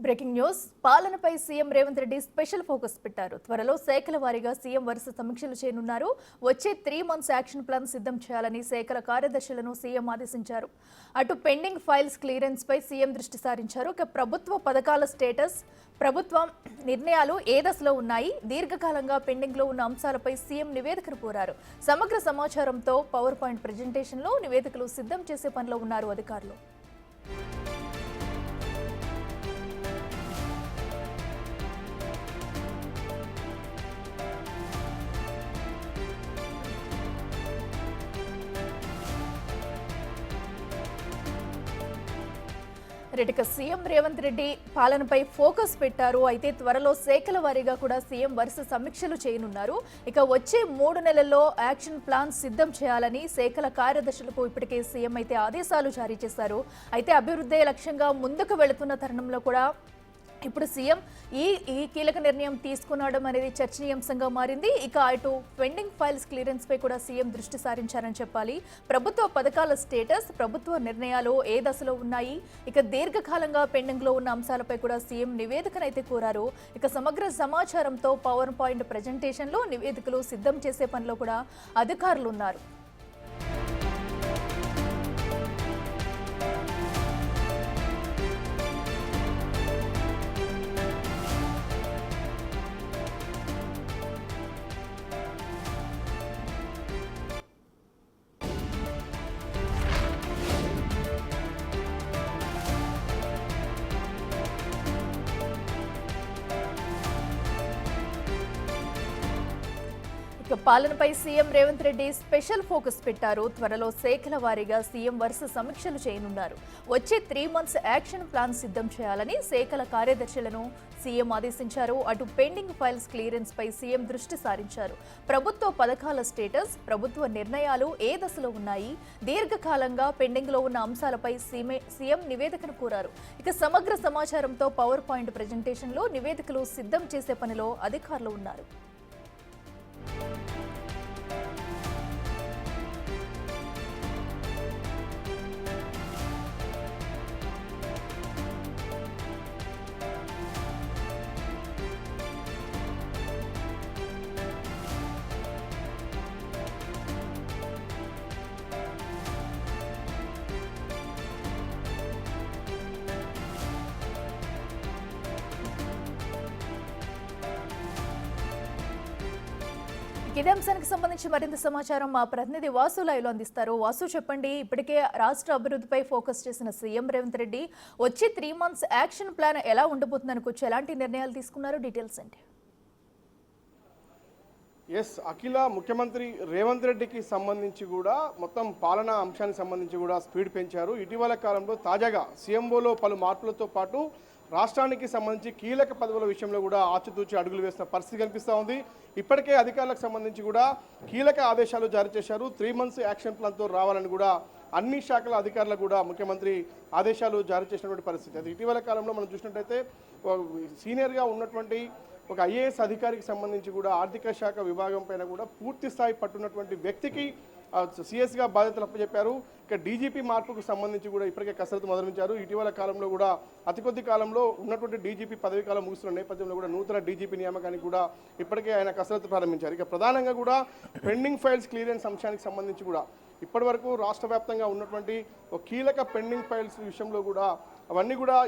Breaking news పాలనపై CM Revanth Reddy special focus పెట్టారు. త్వరలో శాఖల వారీగా సీఎం వరుస సమీక్షలు చేయనున్నారు. వచ్చే 3 మంత్స్ యాక్షన్ ప్లాన్ సిద్ధం చేయాలని శాఖల కార్యదర్శులను సీఎం ఆదేశించారు. అటు పెండింగ్ ఫైల్స్ క్లియరెన్స్ పై సీఎం దృష్టి సారించారు. ఇక ప్రభుత్వ పథకాల స్టేటస్, ప్రభుత్వం నిర్ణయాలు ఏ దశలో ఉన్నాయి, దీర్ఘకాలంగా పెండింగ్ లో ఉన్న అంశాలపై సీఎం నివేదికను కోరారు. సమగ్ర సమాచారంతో పవర్ పాయింట్ ప్రెజెంటేషన్లో నివేదికలు సిద్ధం చేసే పనిలో ఉన్నారు అధికారులు. రెడ్డిక సీఎం రేవంత్ రెడ్డి పాలనపై ఫోకస్ పెట్టారు. అయితే త్వరలో శాఖల వారీగా కూడా సీఎం వరుస సమీక్షలు చేయనున్నారు. ఇక వచ్చే 3 నెలల్లో యాక్షన్ ప్లాన్ సిద్ధం చేయాలని శాఖల కార్యదర్శులకు ఇప్పటికే సీఎం అయితే ఆదేశాలు జారీ చేశారు. అయితే అభివృద్ధి లక్ష్యంగా ముందుకు వెళుతున్న తరుణంలో కూడా ఇప్పుడు సీఎం ఈ కీలక నిర్ణయం తీసుకునడం అనేది చర్చనీయాంశంగా మారింది. ఇక అటు పెండింగ్ ఫైల్స్ క్లియరెన్స్ పై కూడా సీఎం దృష్టి సారించారని చెప్పాలి. ప్రభుత్వ పథకాల స్టేటస్, ప్రభుత్వ నిర్ణయాలు ఏ దశలో ఉన్నాయి, ఇక దీర్ఘకాలంగా పెండింగ్ లో ఉన్న అంశాలపై కూడా సీఎం నివేదికనైతే కోరారు. ఇక సమగ్ర సమాచారంతో పవర్ పాయింట్ ప్రెజెంటేషన్ లో నివేదికలు సిద్ధం చేసే పనిలో కూడా అధికారులు ఉన్నారు. ఇక పాలనపై CM Revanth Reddy special focus పెట్టారు. త్వరలో శాఖల వారీగా సీఎం వరుస సమీక్షలు చేయనున్నారు. వచ్చే 3 మంత్స్ యాక్షన్ ప్లాన్ సిద్ధం చేయాలని శాఖల కార్యదర్శులను సీఎం ఆదేశించారు. అటు పెండింగ్ ఫైల్స్ క్లియరెన్స్ పై సీఎం దృష్టి సారించారు. ప్రభుత్వ పథకాల స్టేటస్, ప్రభుత్వ నిర్ణయాలు ఏ దశలో ఉన్నాయి, దీర్ఘకాలంగా పెండింగ్ లో ఉన్న అంశాలపై సీఎం నివేదికను కోరారు. ఇక సమగ్ర సమాచారంతో పవర్ పాయింట్ ప్రెజెంటేషన్ లో నివేదికలు సిద్ధం చేసే పనిలో అధికారులు ఉన్నారు. ఇదే అంశానికి సంబంధించి మరింత సమాచారం మా ప్రతినిధి వాసు లైవ్ లో అందిస్తారు. వాసు, చెప్పండి. ఇప్పటికే రాష్ట్ర అభివృద్ధిపై ఫోకస్ చేసిన సీఎం రేవంత్ రెడ్డి వచ్చే 3 మంత్స్ యాక్షన్ ప్లాన్ ఎలా ఉండబోతుంది అనుకోవచ్చు, ఎలాంటి నిర్ణయాలు తీసుకున్నారు, డీటెయిల్స్ ఏంటి? అఖిల, ముఖ్యమంత్రి రేవంత్ రెడ్డికి సంబంధించి కూడా మొత్తం పాలనా అంశానికి సంబంధించి కూడా స్పీడ్ పెంచారు. ఇటీవల కాలంలో తాజాగా సీఎంఓలో పలు మార్పులతో పాటు రాష్ట్రానికి సంబంధించి కీలక పదవుల విషయంలో కూడా ఆచితూచి అడుగులు వేసిన పరిస్థితి కనిపిస్తూ ఉంది. ఇప్పటికే అధికారులకు సంబంధించి కూడా కీలక ఆదేశాలు జారీ చేశారు. 3 మంత్స్ యాక్షన్ ప్లాన్తో రావాలని కూడా అన్ని శాఖల అధికారులకు కూడా ముఖ్యమంత్రి ఆదేశాలు జారీ చేసినటువంటి పరిస్థితి. అది ఇటీవల కాలంలో మనం చూసినట్టయితే సీనియర్గా ఉన్నటువంటి ఒక ఐఏఎస్ అధికారికి సంబంధించి కూడా ఆర్థిక శాఖ విభాగం పైన కూడా పూర్తి స్థాయి పట్టున్నటువంటి వ్యక్తికి సిఎస్గా బాధ్యతలు అప్పచెప్పారు. ఇక డీజీపీ మార్పుకు సంబంధించి కూడా ఇప్పటికే కసరత్తు మొదలుపెట్టారు. ఇటీవల కాలంలో కూడా అతి కొద్ది కాలంలో ఉన్నటువంటి డీజీపీ పదవి కాలం ముగుస్తున్న నేపథ్యంలో కూడా నూతన డీజీపీ నియామకానికి కూడా ఇప్పటికే ఆయన కసరత్తు ప్రారంభించారు. ఇక ప్రధానంగా కూడా పెండింగ్ ఫైల్స్ క్లియరెన్స్ అంశానికి సంబంధించి కూడా ఇప్పటి వరకు రాష్ట్ర వ్యాప్తంగా ఉన్నటువంటి ఒక కీలక పెండింగ్ ఫైల్స్ విషయంలో కూడా అవన్నీ కూడా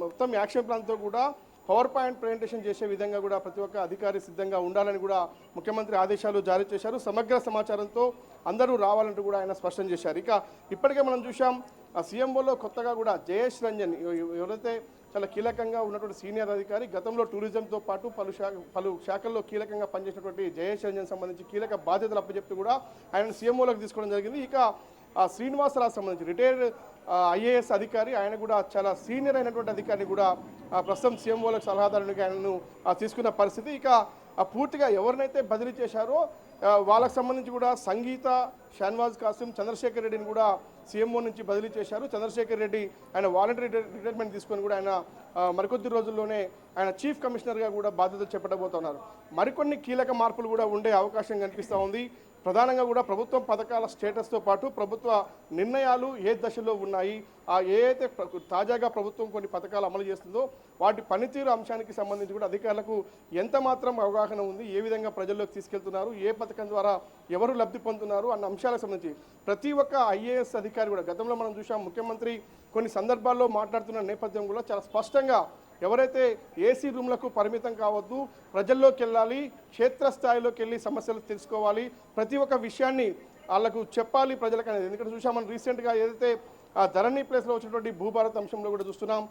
మొత్తం యాక్షన్ ప్లాన్తో కూడా పవర్ పాయింట్ ప్రజెంటేషన్ చేసే విధంగా కూడా ప్రతి ఒక్క అధికారి సిద్ధంగా ఉండాలని కూడా ముఖ్యమంత్రి ఆదేశాలు జారీ చేశారు. సమగ్ర సమాచారంతో అందరూ రావాలంటూ కూడా ఆయన స్పష్టం చేశారు. ఇక ఇప్పటికే మనం చూసాం ఆ సీఎంఓలో కొత్తగా కూడా జయేష్ రంజన్ ఎవరైతే చాలా కీలకంగా ఉన్నటువంటి సీనియర్ అధికారి, గతంలో టూరిజంతో పాటు పలు శాఖల్లో కీలకంగా పనిచేసినటువంటి జయేష్ రంజన్ సంబంధించి కీలక బాధ్యతలు అప్పచెప్తూ కూడా ఆయన సీఎంఓలోకి తీసుకోవడం జరిగింది. ఇక శ్రీనివాసరావు సంబంధించి రిటైర్డ్ ఐఏఎస్ అధికారి, ఆయన కూడా చాలా సీనియర్ అయినటువంటి అధికారిని కూడా ప్రస్తుతం సీఎంఓలకు సలహాదారునిగా ఆయనను తీసుకున్న పరిస్థితి. ఇక పూర్తిగా ఎవరినైతే బదిలీ చేశారో వాళ్ళకు సంబంధించి కూడా సంగీత, షాన్వాజ్ కాసిం, చంద్రశేఖర్ రెడ్డిని కూడా సీఎంఓ నుంచి బదిలీ చేశారు. చంద్రశేఖర్ రెడ్డి ఆయన వాలంటరీ రిటైర్మెంట్ తీసుకొని కూడా ఆయన మరికొద్ది రోజుల్లోనే ఆయన చీఫ్ కమిషనర్గా కూడా బాధ్యతలు చేపట్టబోతున్నారు. మరికొన్ని కీలక మార్పులు కూడా ఉండే అవకాశం కనిపిస్తూ ఉంది. ప్రధానంగా కూడా ప్రభుత్వ పథకాల స్టేటస్తో పాటు ప్రభుత్వ నిర్ణయాలు ఏ దశలో ఉన్నాయి, ఏదైతే తాజాగా ప్రభుత్వం కొన్ని పథకాలు అమలు చేస్తుందో వాటి పనితీరు అంశానికి సంబంధించి కూడా అధికారులకు ఎంత మాత్రం అవగాహన ఉంది, ఏ విధంగా ప్రజల్లోకి తీసుకెళ్తున్నారు, ఏ పథకం ద్వారా ఎవరు లబ్ధి పొందుతున్నారు అన్న అంశాలకు సంబంధించి ప్రతి ఒక్క ఐఏఎస్ అధికారి కూడా గతంలో మనం చూసాం ముఖ్యమంత్రి కొన్ని సందర్భాల్లో మాట్లాడుతున్న నేపథ్యం కూడా చాలా స్పష్టంగా ఎవరైతే ఏసీ రూమ్లకు పరిమితం కావద్దు, ప్రజల్లోకి వెళ్ళాలి, క్షేత్రస్థాయిలోకి వెళ్ళి సమస్యలు తెలుసుకోవాలి, ప్రతి ఒక్క విషయాన్ని వాళ్ళకు చెప్పాలి ప్రజలకు అనేది. ఎందుకంటే చూసాం మనం రీసెంట్గా ఏదైతే ధరణి ప్లేస్లో వచ్చినటువంటి భూభారత్ అంశంలో కూడా చూస్తున్నాం,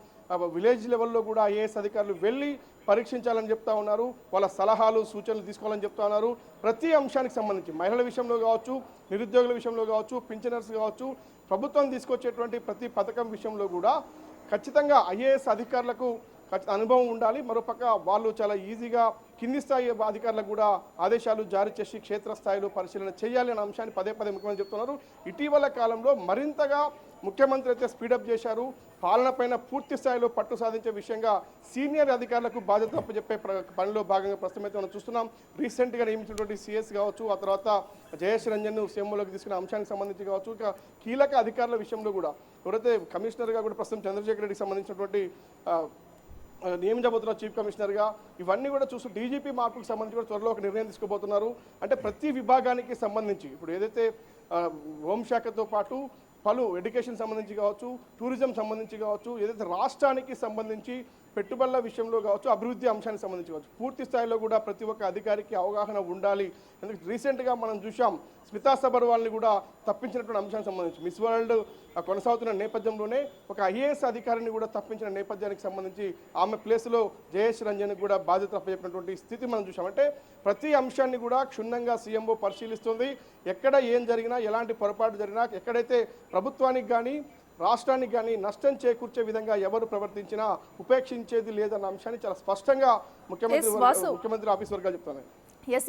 విలేజ్ లెవెల్లో కూడా ఐఏఎస్ అధికారులు వెళ్ళి పరీక్షించాలని చెప్తా ఉన్నారు, వాళ్ళ సలహాలు సూచనలు తీసుకోవాలని చెప్తా ఉన్నారు. ప్రతి అంశానికి సంబంధించి మహిళల విషయంలో కావచ్చు, నిరుద్యోగుల విషయంలో కావచ్చు, పింఛనర్స్ కావచ్చు, ప్రభుత్వం తీసుకొచ్చేటువంటి ప్రతి పథకం విషయంలో కూడా ఖచ్చితంగా ఐఏఎస్ అధికారులకు అనుభవం ఉండాలి. మరోపక్క వాళ్ళు చాలా ఈజీగా కింది స్థాయి అధికారులకు కూడా ఆదేశాలు జారీ చేసి క్షేత్రస్థాయిలో పరిశీలన చేయాలి అనే అంశాన్ని పదే పదే ముఖ్యమంత్రి చెప్తున్నారు. ఇటీవల కాలంలో మరింతగా ముఖ్యమంత్రి అయితే స్పీడప్ చేశారు. పాలనపైన పూర్తి స్థాయిలో పట్టు సాధించే విషయంగా సీనియర్ అధికారులకు బాధ్యత అప్పచెప్పే పనిలో భాగంగా ప్రస్తుతం అయితే మనం చూస్తున్నాం. రీసెంట్గా నియమించినటువంటి సిఎస్ కావచ్చు, ఆ తర్వాత జయేష్ రంజన్ను సీఎంలోకి తీసుకున్న అంశానికి సంబంధించి కావచ్చు, ఇక కీలక అధికారుల విషయంలో కూడా ఎవరైతే కమిషనర్గా కూడా ప్రస్తుతం చంద్రశేఖర్ రెడ్డికి సంబంధించినటువంటి నియమించబోతున్న చీఫ్ కమిషనర్గా ఇవన్నీ కూడా చూస్తూ డీజీపీ మార్పులకు సంబంధించి కూడా త్వరలో ఒక నిర్ణయం తీసుకోబోతున్నారు. అంటే ప్రతి విభాగానికి సంబంధించి ఇప్పుడు ఏదైతే హోంశాఖతో పాటు పలు ఎడ్యుకేషన్ సంబంధించి కావచ్చు, టూరిజం సంబంధించి కావచ్చు, ఏదైతే రాష్ట్రానికి సంబంధించి పెట్టుబడుల విషయంలో కావచ్చు, అభివృద్ధి అంశానికి సంబంధించి కావచ్చు, పూర్తి స్థాయిలో కూడా ప్రతి ఒక్క అధికారికి అవగాహన ఉండాలి. ఎందుకంటే రీసెంట్గా మనం చూసాం స్మితా సబర్వాల్ని కూడా తప్పించినటువంటి అంశానికి సంబంధించి మిస్ వరల్డ్ కొనసాగుతున్న నేపథ్యంలోనే ఒక ఐఏఎస్ అధికారిని కూడా తప్పించిన నేపథ్యానికి సంబంధించి ఆమె ప్లేస్లో జయేష్ రంజన్ కూడా బాధ్యత అప్పచెప్పినటువంటి స్థితి మనం చూసాం. అంటే ప్రతి అంశాన్ని కూడా క్షుణ్ణంగా సీఎంఓ పరిశీలిస్తుంది. ఎక్కడ ఏం జరిగినా, ఎలాంటి పొరపాటు జరిగినా, ఎక్కడైతే ప్రభుత్వానికి కానీ రాష్ట్రానికి కానీ నష్టం చేకూర్చే విధంగా ఎవరు ప్రవర్తించినా ఉపేక్షించేది లేదన్న అంశాన్ని చాలా స్పష్టంగా ముఖ్యమంత్రి ఆఫీస్ వర్గాలు చెప్తున్నారు.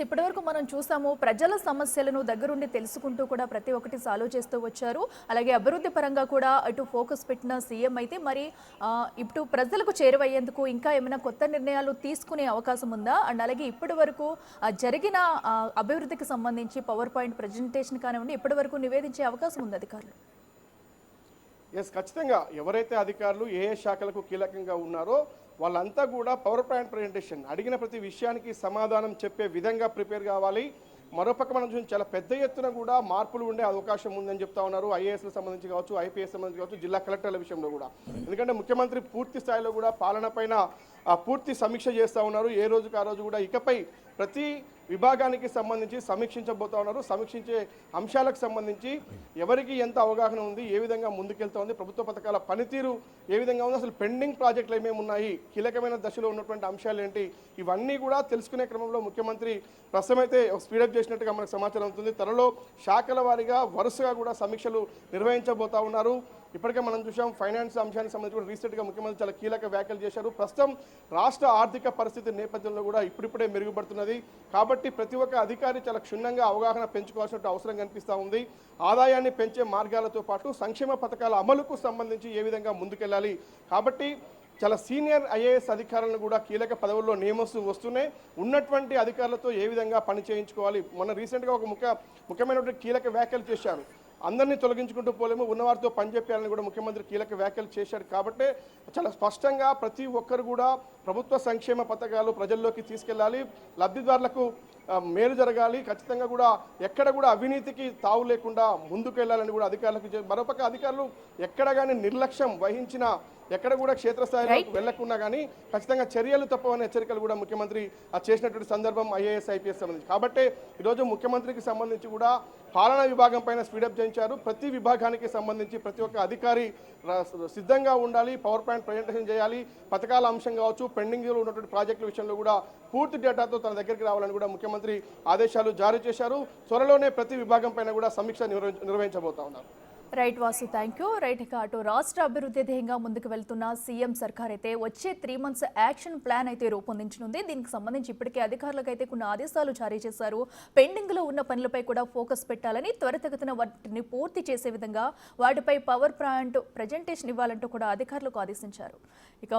ఇప్పటివరకు మనం చూసాము ప్రజల సమస్యలను దగ్గరుండి తెలుసుకుంటూ కూడా ప్రతి ఒక్కటి సాల్వ్ చేస్తూ వచ్చారు. అలాగే అభివృద్ధి పరంగా కూడా అటు ఫోకస్ పెట్టిన సీఎం అయితే మరి ఇప్పుడు ప్రజలకు చేరువయ్యేందుకు ఇంకా ఏమైనా కొత్త నిర్ణయాలు తీసుకునే అవకాశం ఉందా? అండ్ అలాగే ఇప్పటి వరకు జరిగిన అభివృద్ధికి సంబంధించి పవర్ పాయింట్ ప్రజెంటేషన్ కానివ్వండి ఇప్పటి వరకు నివేదించే అవకాశం ఉంది అధికారులు? ఖచ్చితంగా ఎవరైతే అధికారులు ఏ శాఖలకు కీలకంగా ఉన్నారో వాళ్ళంతా కూడా పవర్ పాయింట్ ప్రజెంటేషన్ అడిగిన ప్రతి విషయానికి సమాధానం చెప్పే విధంగా ప్రిపేర్ కావాలి. మరోపక్క మనం చూసి చాలా పెద్ద ఎత్తున కూడా మార్పులు ఉండే అవకాశం ఉందని చెప్తా ఉన్నారు. ఐఏఎస్లకు సంబంధించి కావచ్చు, ఐపీఎస్ సంబంధించి కావచ్చు, జిల్లా కలెక్టర్ల విషయంలో కూడా. ఎందుకంటే ముఖ్యమంత్రి పూర్తి స్థాయిలో కూడా పాలన పైన పూర్తి సమీక్ష చేస్తూ ఉన్నారు. ఏ రోజుకు ఆ రోజు కూడా ఇకపై ప్రతి విభాగానికి సంబంధించి సమీక్షించబోతా ఉన్నారు. సమీక్షించే అంశాలకు సంబంధించి ఎవరికి ఎంత అవగాహన ఉంది, ఏ విధంగా ముందుకెళ్తా ఉంది, ప్రభుత్వ పథకాల పనితీరు ఏ విధంగా ఉంది, అసలు పెండింగ్ ప్రాజెక్టులు ఏమేమి ఉన్నాయి, కీలకమైన దశలో ఉన్నటువంటి అంశాలు ఏంటి, ఇవన్నీ కూడా తెలుసుకునే క్రమంలో ముఖ్యమంత్రి ప్రస్తుతమైతే స్పీడప్ చేసినట్టుగా మనకు సమాచారం అవుతుంది. త్వరలో శాఖల వారీగా వరుసగా కూడా సమీక్షలు నిర్వహించబోతా ఉన్నారు. ఇప్పటికే మనం చూసాం ఫైనాన్స్ అంశానికి సంబంధించి కూడా రీసెంట్గా ముఖ్యమంత్రి చాలా కీలక వ్యాఖ్యలు చేశారు. ప్రస్తుతం రాష్ట్ర ఆర్థిక పరిస్థితి నేపథ్యంలో కూడా ఇప్పుడిప్పుడే మెరుగుపడుతున్నది. కాబట్టి ప్రతి ఒక్క అధికారి చాలా క్షుణ్ణంగా అవగాహన పెంచుకోవాల్సిన అవసరం కనిపిస్తూ ఉంది. ఆదాయాన్ని పెంచే మార్గాలతో పాటు సంక్షేమ పథకాల అమలుకు సంబంధించి ఏ విధంగా ముందుకెళ్ళాలి. కాబట్టి చాలా సీనియర్ ఐఏఎస్ అధికారులను కూడా కీలక పదవుల్లో నియమిస్తూ వస్తూనే ఉన్నటువంటి అధికారులతో ఏ విధంగా పని చేయించుకోవాలి. మొన్న రీసెంట్గా ఒక ముఖ్యమైనటువంటి కీలక వ్యాఖ్యలు చేశారు. అందరినీ తొలగించుకుంటూ పోలేము, ఉన్నవారితో పనిచేయాలని కూడా ముఖ్యమంత్రి కీలక వ్యాఖ్యలు చేశారు. కాబట్టి చాలా స్పష్టంగా ప్రతి ఒక్కరు కూడా ప్రభుత్వ సంక్షేమ పథకాలు ప్రజల్లోకి తీసుకెళ్లాలి, లబ్ధిదారులకు మేలు జరగాలి, ఖచ్చితంగా కూడా ఎక్కడ కూడా అవినీతికి తావు లేకుండా ముందుకు వెళ్ళాలని కూడా అధికారులకు. మరోపక్క అధికారులు ఎక్కడ కానీ నిర్లక్ష్యం వహించిన, ఎక్కడ కూడా క్షేత్రస్థాయిలో వెళ్లకుండా కానీ ఖచ్చితంగా చర్యలు తప్పవనే హెచ్చరికలు కూడా ముఖ్యమంత్రి చేసినటువంటి సందర్భం ఐఏఎస్ ఐపీఎస్ సంబంధించి. కాబట్టి ఈరోజు ముఖ్యమంత్రికి సంబంధించి కూడా పాలనా విభాగం పైన స్పీడప్ చేయించారు. ప్రతి విభాగానికి సంబంధించి ప్రతి ఒక్క అధికారి సిద్ధంగా ఉండాలి, పవర్ పాయింట్ ప్రజెంటేషన్ చేయాలి, పథకాల అంశం కావచ్చు, పెండింగ్లో ఉన్నటువంటి ప్రాజెక్టుల విషయంలో కూడా పూర్తి డేటాతో తన దగ్గరికి రావాలని కూడా ముఖ్యమంత్రి ఆదేశాలు జారీ చేశారు. త్వరలోనే ప్రతి విభాగం పైన కూడా సమీక్ష నిర్వహించబోతా ఉన్నారు. Right Vasu, thank you. Right, ఇక అటు రాష్ట్ర అభివృద్ధి ధ్యేయంగా ముందుకు వెళ్తున్న సీఎం సర్కార్ అయితే వచ్చే 3 months యాక్షన్ ప్లాన్ అయితే రూపొందించనుంది. దీనికి సంబంధించి ఇప్పటికే అధికారులకు అయితే కొన్ని ఆదేశాలు జారీ చేశారు. పెండింగ్ లో ఉన్న పనులపై కూడా ఫోకస్ పెట్టాలని, త్వరితగతిన వాటిని పూర్తి చేసే విధంగా వాటిపై పవర్ పాయింట్ ప్రజెంటేషన్ ఇవ్వాలంటూ కూడా అధికారులకు ఆదేశించారు. ఇక